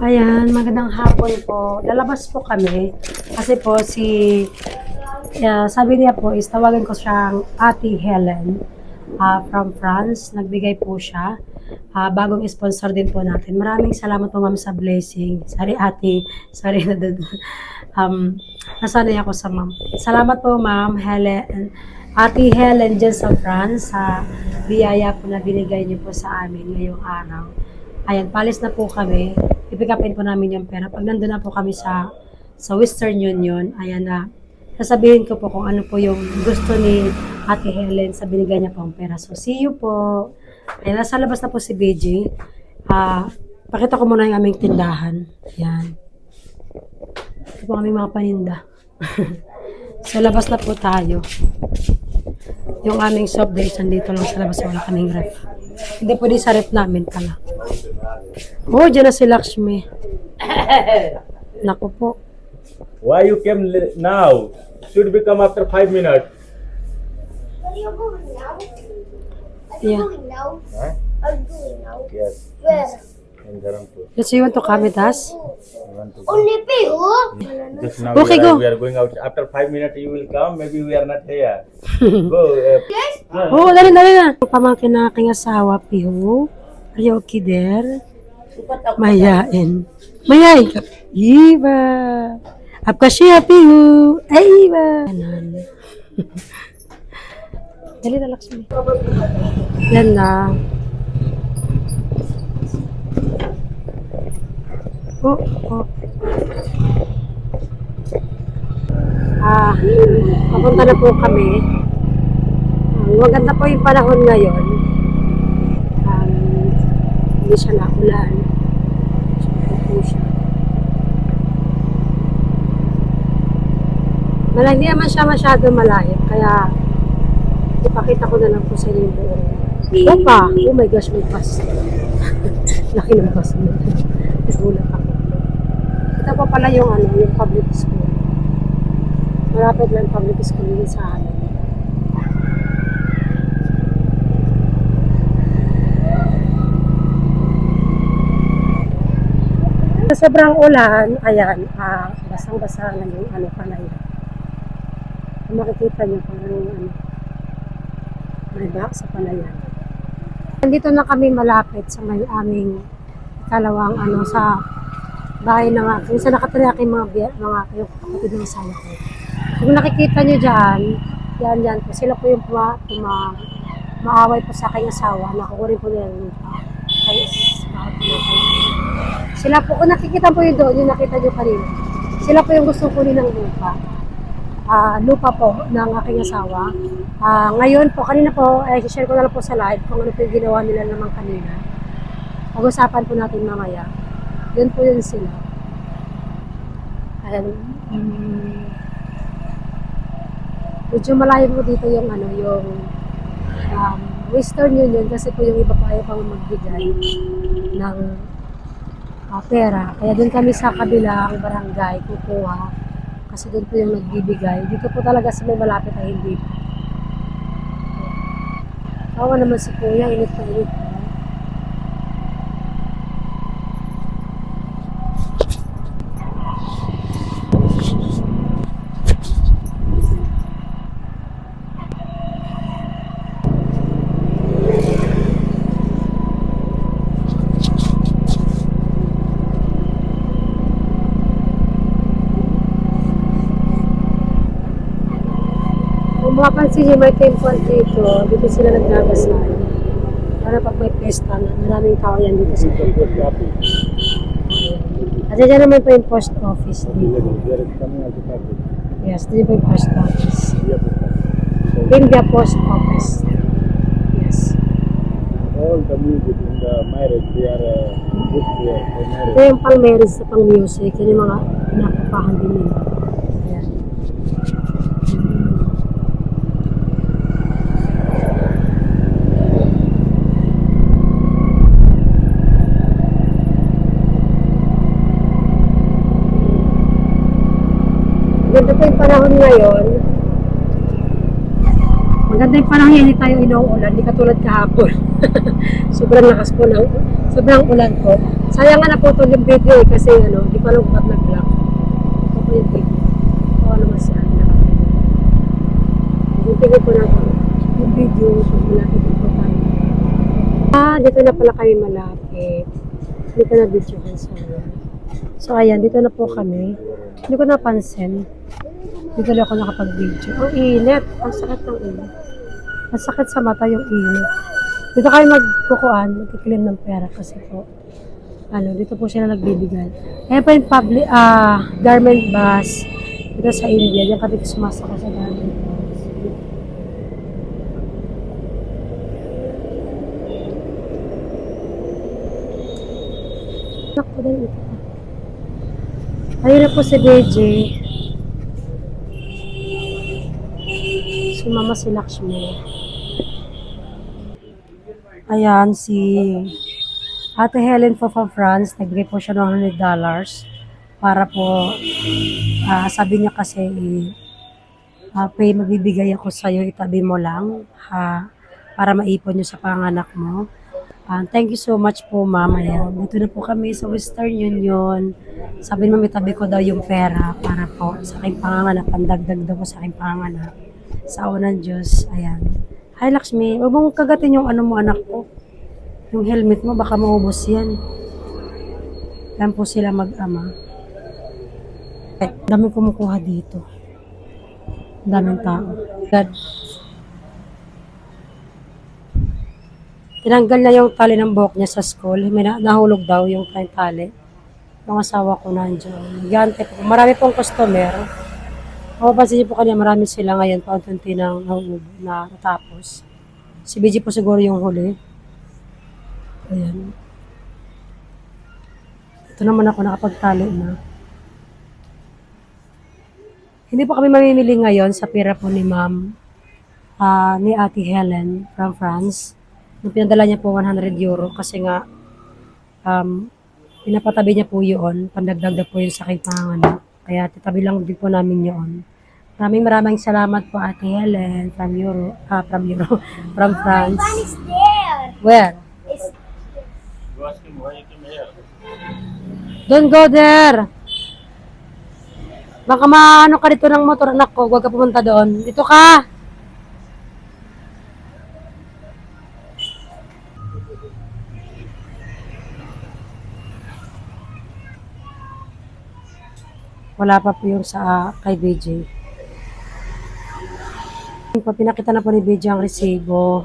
Ayan, magandang hapon po. Lalabas po kami kasi po sabi niya po is tawagan ko siyang Ate Helen from France. Nagbigay po siya. Bagong sponsor din po natin. Maraming salamat po ma'am sa blessing. Sorry ate, sorry na nasanay ako sa ma'am. Salamat po ma'am Helen, Ate Helen dyan sa France sa biyaya po na binigay niyo po sa amin ngayong araw. Ayan, palis na po kami. Ipikapin po namin yung pera. Pag nandun na po kami sa Western Union, ayan na, sasabihin ko po kung ano po yung gusto ni Ate Helen sa binigay niya pong pera. So, see you po. Ayan, nasa labas na po si BJ. Pakita ko muna yung aming tindahan. Ayan. Ito po aming mga paninda. So, labas na po tayo. Yung aming soft drinks, nandito lang sa labas. Wala kaming ref. Hindi pwede sa ref namin pala. Oh, dyan na si Lakshmi. Naku po. Why you came now? Should we come after 5 minutes? Are you going now? Are you Yeah. going now? Huh? Are you going now? Yes, Where? in Dharampur. Let's see, you want to come with us? I want to go. Only pay, oh? Just now Okay, we, go. we are going out. After 5 minutes you will come. Maybe we are not here. Go. Yes? Oh, dali na. Pamangkin na aking asawa, Piho. Are you okay there? Mayain. Mayain ka. Iba. Apka siya, Piho. Ay, iba. Ganon. Dali na, Lakshmi. Yan na. Oh. Papunta na po kami. Maganda po yung panahon ngayon. Hindi siya naulan. Po siya. Hindi naman siya masyado malayo. Kaya, ipakita ko na lang po sa inyo yung buong. Opa! Oh my gosh, may bus. Laki ng bus mo. Nagulat ako. Ito pa pala yung yung public school. Malapit lang public school yun sa amin. Sa sobrang ulan, ayan, basang-basa na yung panay. Kung makikita nyo parang may back sa palayan. Nandito na kami malapit sa may aming ikalawang sa bahay ng aking, sa nakatira aking mga yung kapatid ng asawa ko. Kung nakikita nyo dyan, yan po, sila po yung maaway po sa aking asawa, nakukurin po nila yung lupa. Sila po, kung nakikita po yun doon, yung nakita nyo kanina, sila po yung gusto kunin ng lupa. Lupa po ng aking asawa. Ngayon po, kanina po, share ko na lang po sa live kung ano po yung ginawa nila naman kanina. Pag-usapan po natin mamaya. Yun po yun sila. Ayan. Medyo malayo po dito yung yung Western Union kasi po yung iba pa ayaw pang magbigay ng pera. Kaya doon kami sa kabilang barangay kukuha kasi doon po yung nagbibigay. Dito po talaga sa may malapit ay hindi. Kawa naman si Kuya, init na init. Kung makapansin niyo, may temple dito sila nagdadasal. Para pag may pesta, maraming tao yan dito sa temple. At dyan naman po yung post office dito. Yes, dito po yung post office. India Post Office. Yes. All the music in the marriage, they are good here for marriage. Ito yung pang-marriage sa pang-music. Yun yung mga pinapapahan din nila. Ayan. Ganda po yung panahon ngayon. Maganda yung panahon, hindi tayo inuulan, hindi katulad kahapon. Sobrang lakas po ng, sobrang ulan po. Sayang nga naputol yung video eh, kasi ano, hindi ko alam kung ba't nag-block. Ito po yung video. Oo naman siya. Tingin ko na yung video, kung malapit po tayo. Dito na pala kami malapit. Hindi ko na-video kan sa So ayan, dito na po kami. Hindi ko napansin. Dito na ako nakapag-video. Ang init. Ang sakit ng init. Ang sakit sa mata yung init. Dito kayo magkukuan, magkiklaim ng pera kasi po. Dito po sila nagbibigay. Ayan pa yung public, garment bus. Dito sa India. Diyan kami sumasaka sa garment bus. Nakpo din ito. Ayun na po si BJ. Sumama si Lakshmi. Ayan, si Ate Helen po from France. Nagbigay po siya ng $100 para po, sabi niya kasi, pay magbibigay ako sa'yo, itabi mo lang para maipon nyo sa panganak mo. Thank you so much po, ma'am. Ayan, dito na po kami sa Western Union. Sabi mo, itabi ko daw yung pera para po sa aking panganak. Pandagdag daw po sa aking panganak. Sa awa ng Diyos. Ayan. Hi, Lakshmi. Huwag mong kagatin yung ano mo, anak ko. Yung helmet mo, baka maubos yan. Yan po sila mag-ama. Dami kumukuha dito. Daming tao. God. Tinanggal na yung tali ng buhok niya sa school. May nahulog daw yung tali. Yung asawa ko nandiyan. Gigante po. Marami pong customer. Mapapansin niyo po kanina, marami sila ngayon. Paunti nang na natapos. Si BG po siguro yung huli. Ayan. Ito naman ako nakapagtali na. Hindi po kami mamimili ngayon sa pera po ni ma'am, ni Ate Helen from France. Nung pinadala niya po €100 kasi nga pinapatabi niya po yun, pandagdag po yun sa aking panganak. Kaya titabi lang din po namin yun. Maraming salamat po Ate Helen from from France. One is there. Where? It's You ask him why you came here. Don't go there! Baka maano ka dito ng motor, anak ko. Huwag ka pumunta doon. Dito ka! Wala pa po yung sa kay BJ. Pinakita na po ni BJ ang resibo.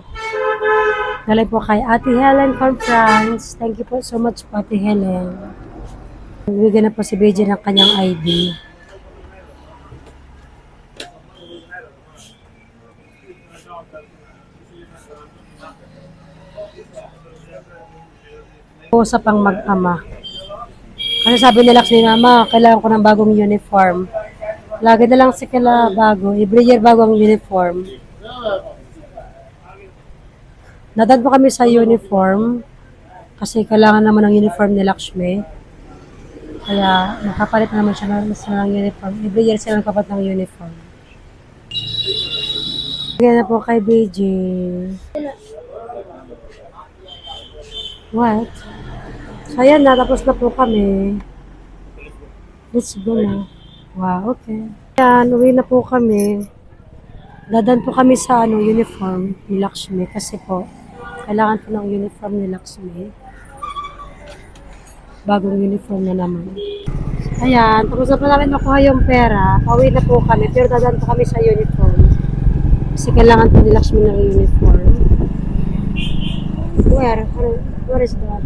Galing po kay Ate Helen from France. Thank you po so much po Ate Helen. Bibigyan na po si BJ ng kanyang ID. Po sa pang mag-ama. Kasi sabi ni Lakshmi, Mama, kailangan ko ng bagong uniform. Lagi na lang si kila bago. Every year bago ang uniform. Nadan po kami sa uniform. Kasi kailangan naman ng uniform ni Lakshmi. Kaya nakapalit naman siya ng uniform. Every year sila nagpapat ng uniform. Bigyan na po kay BJ. What? So, ayan na. Tapos na po kami. Let's go na. Wow, okay. Ayan, uwi na po kami. Dadan po kami sa uniform ni Lakshmi. Kasi po, kailangan po ng uniform ni Lakshmi. Bagong uniform na naman. Ayan, tapos na po namin makuha yung pera. Pauwi na po kami. Pero dadan po kami sa uniform. Kasi kailangan po ni Lakshmi ng uniform. Where is that?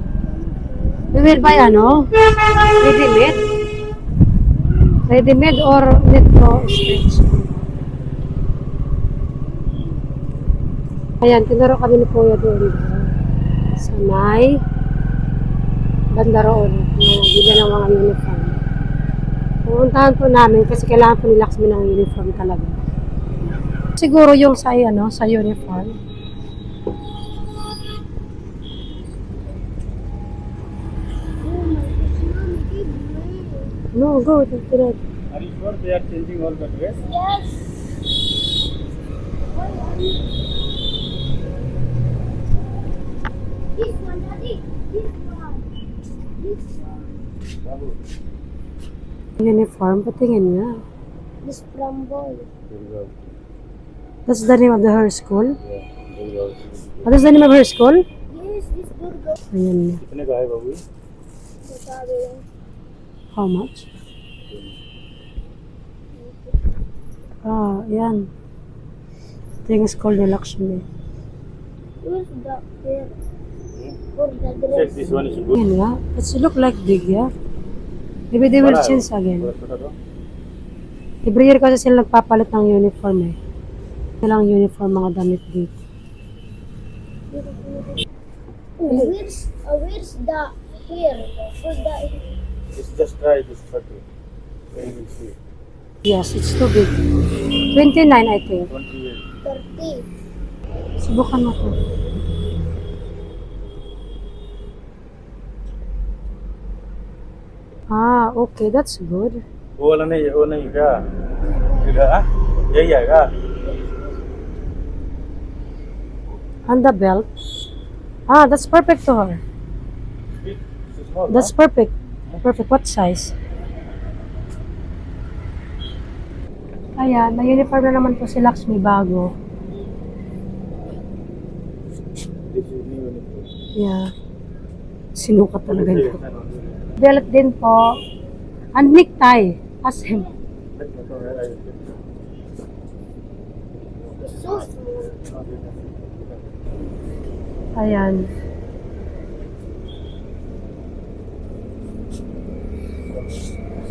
We will buy ready-made? Ready-made or net to stretch? Ayan, tinuro kami ni Kuya doon. Sa may banda roon. Bila ng mga uniform. Pumuntahan po namin kasi kailangan po ni Lakshmi ng uniform talaga. Siguro yung sa uniform. No, go. Are you sure they are changing all the dress? yes. This one, Daddy. This one. This one. Babu. Uniform, patingin nga. This from boy. Very well. That's the name of the her school? Yeah, very well. What is the name of her school? Yes, this good girl. Ayan. कितने का है बाबू? बता दे How much? Ah, yan. Ito yung school ni Lakshmi. where's the hair for the Check dress. this one is good. Yan nga. It's look like big, yeah? Maybe they will बड़ा है change वो, again. थोड़ा छोटा तो। Every year kasi sila nagpapalit ng uniform eh. Silang uniform mga damit dito. Where's the hair for the It's just try this photo. Then you will see. Yes, it's too big. 29 I think. 28. 30? Subukan mo to. Ah, okay. That's good. वो नहीं क्या? इधर आ? यही आएगा? And the belt. Ah, that's perfect to her. It's small, That's perfect. Perfect. What size? Ayan, may uniform na naman po si Lakshmi bago. huh? This is new uniform. Yeah. Sinukat talaga Yes, ito. I know. Belt din po. And necktie. As him. Let me know where I will get. It's so small. Ayan.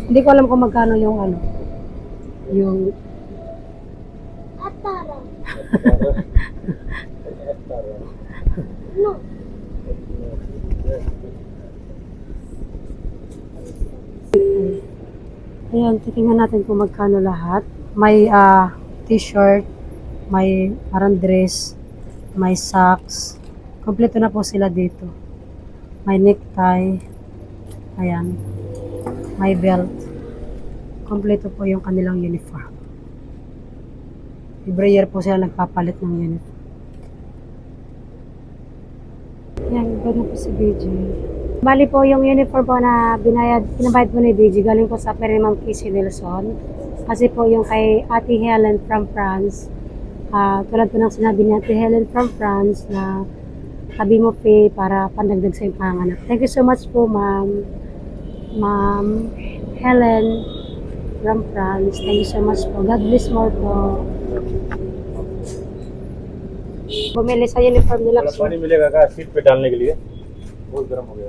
Hindi ko alam kung magkano yung ano. Yung Atara. No. ayan, titingnan natin kung magkano lahat. May t-shirt, may parang dress, may socks. Kompleto na po sila dito. May necktie. Ayan. May belt. Kompleto po yung kanilang uniform. Every year po sila nagpapalit ng uniform. Ayan, iba na po si BJ. Bali po yung uniform po na pinabayad po ni BJ galing po sa Perimang Casey Nelson. Kasi po yung kay Ate Helen from France, tulad po ng sinabi ni Ate Helen from France na tabi mo pay para pandagdag sa iyong panganak. Thank you so much po, Ma'am Helen from France. Thank you so much po. God bless more po. Bumili sa uniform nila. थोड़ा पानी मिलेगा क्या सीट पे डालने के लिए? बहुत गर्म हो गया।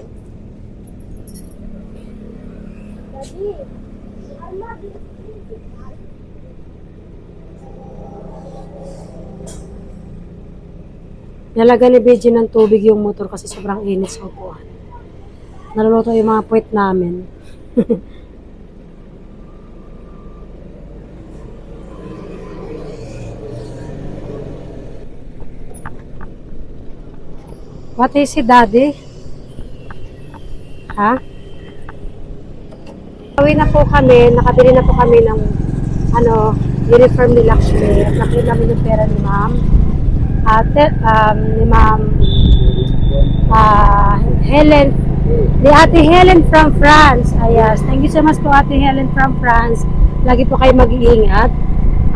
Daddy. Mama, Nalaga ni BJ ng tubig yung motor kasi sobrang init sa upuan. Naluluto yung mga puwet namin. What is it, Daddy? Ha? Uwi na po kami, nakabili na po kami ng uniform ni Lakshmi at nakabili namin yung pera ni Ma'am. Ni Ma'am Helen, ni Ate Helen from France. Ayas, thank you so much po Ate Helen from France. Lagi po kayo mag-iingat.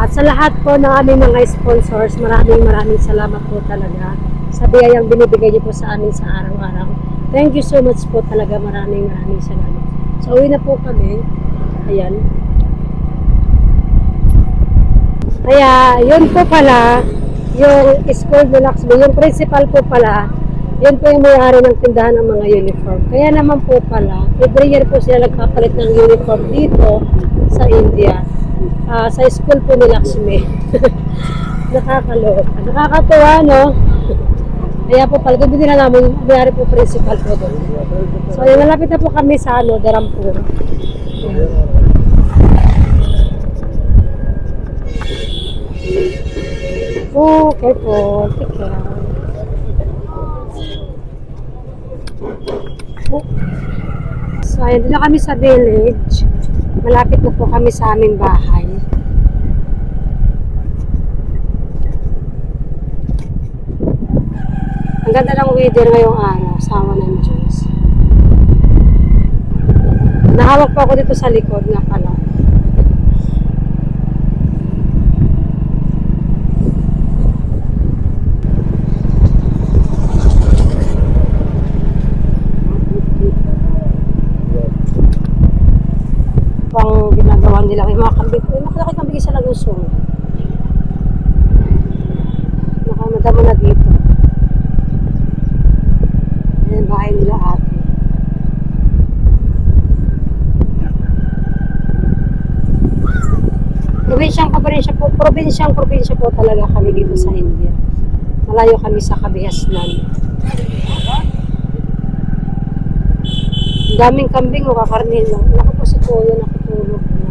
At sa lahat po ng aming mga sponsors, maraming salamat po talaga sa biyayang binibigay niyo po sa amin sa araw-araw. Thank you so much po talaga, maraming salamat. So, uwi na po kami. Ayan. Kaya, yun po pala, yung school ni Lakshmi, yung principal po pala, yun po yung may-ari ng tindahan ng mga uniform. Kaya naman po pala, every year po sila nagpapalit ng uniform dito sa India. Sa school po ni Lakshmi. Nakakaloka. Nakakatuwa, no? Kaya po pala, doon din na namin, may-ari po principal po doon. So, yung malapit na po kami sa Darampur. Oh, careful. Take care. Oh. So, ayun na kami sa village. Malapit na po kami sa aming bahay. Ang ganda ng weather ngayong araw, sama ng Diyos. Nahawak pa ako dito sa likod nga pala. Pang ginagawa nila kay mga kambing. Uy, nakalaki kambing sa Lagusong. Nakamadama na dito. Ayan ang bahay nila ate. Probinsya po talaga kami dito sa India. Malayo kami sa Kabihasnan. Ang daming kambing o kakarnin lang. Naku po si Kuya nakatulog na.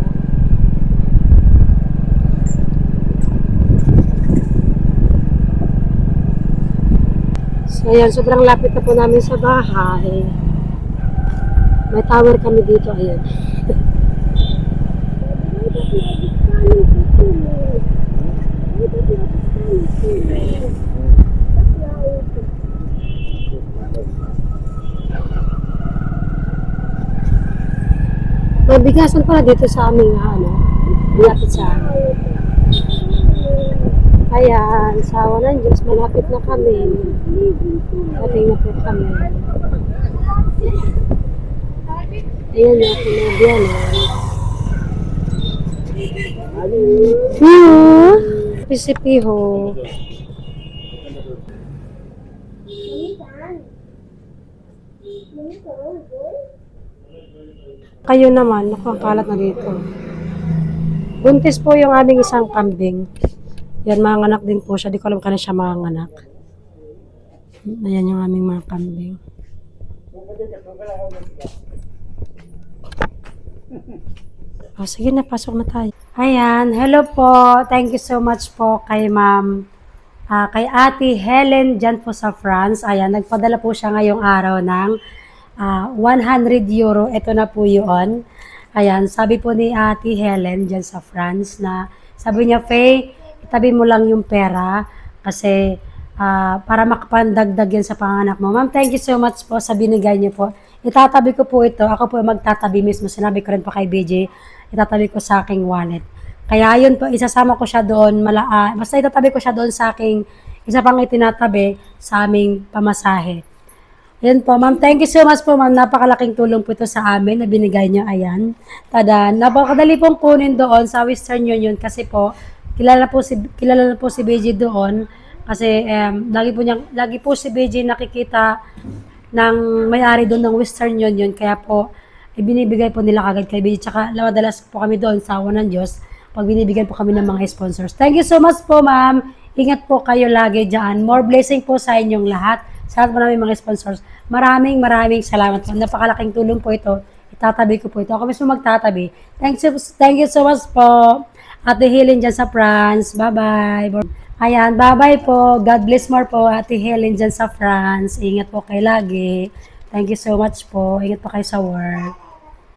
So ayan, sobrang lapit na po namin sa bahay. May tower kami dito, ayan. May bigasan pala dito sa aming malapit sa amin. Ayan, sawa ng Diyos, malapit na kami. Dating na po kami. Ayan na, pinagyan Pisipiho. Kayo naman, nakakalat na dito. Buntis po yung aming isang kambing. Yan, mga anak din po siya. Di ko alam kanya siya mga anak. Ayan yung aming mga kambing. Oh, sige na, pasok na tayo. Ayan, hello po. Thank you so much po kay ma'am. Kay Ate Helen dyan po sa France. Ayan, nagpadala po siya ngayong araw ng 100 euro. Ito na po yun. Ayan, sabi po ni Ate Helen dyan sa France na sabi niya, Faye, itabi mo lang yung pera kasi para makapandagdag yan sa panganak mo. Ma'am, thank you so much po sa binigay niyo po. Itatabi ko po ito. Ako po magtatabi mismo. Sinabi ko rin po kay BJ, itatabi ko sa aking wallet. Kaya yun po, isasama ko siya doon. Basta itatabi ko siya doon sa aking, isa pang itinatabi sa aming pamasahe. Ayan po, ma'am. Thank you so much po, ma'am. Napakalaking tulong po ito sa amin na binigay niyo. Ayan. Tada, napakadali pong kunin doon sa Western Union kasi po, kilala na po si BJ doon kasi lagi po si BJ nakikita ng may-ari doon ng Western Union. Kaya po, ibinibigay po nila kagad kay BJ. Tsaka madalas po kami doon sa awa ng Diyos pag binibigyan po kami ng mga sponsors. Thank you so much po, ma'am. Ingat po kayo lagi dyan. More blessing po sa inyong lahat. Sa lahat po namin mga sponsors. Maraming salamat po. Napakalaking tulong po ito. Itatabi ko po ito. Ako mismo magtatabi. Thank you so much po. Ate Helen dyan sa France. Bye-bye. Ayan, bye-bye po. God bless more po, Ate Helen dyan sa France. Ingat po kayo lagi. Thank you so much po. Ingat po kayo sa work.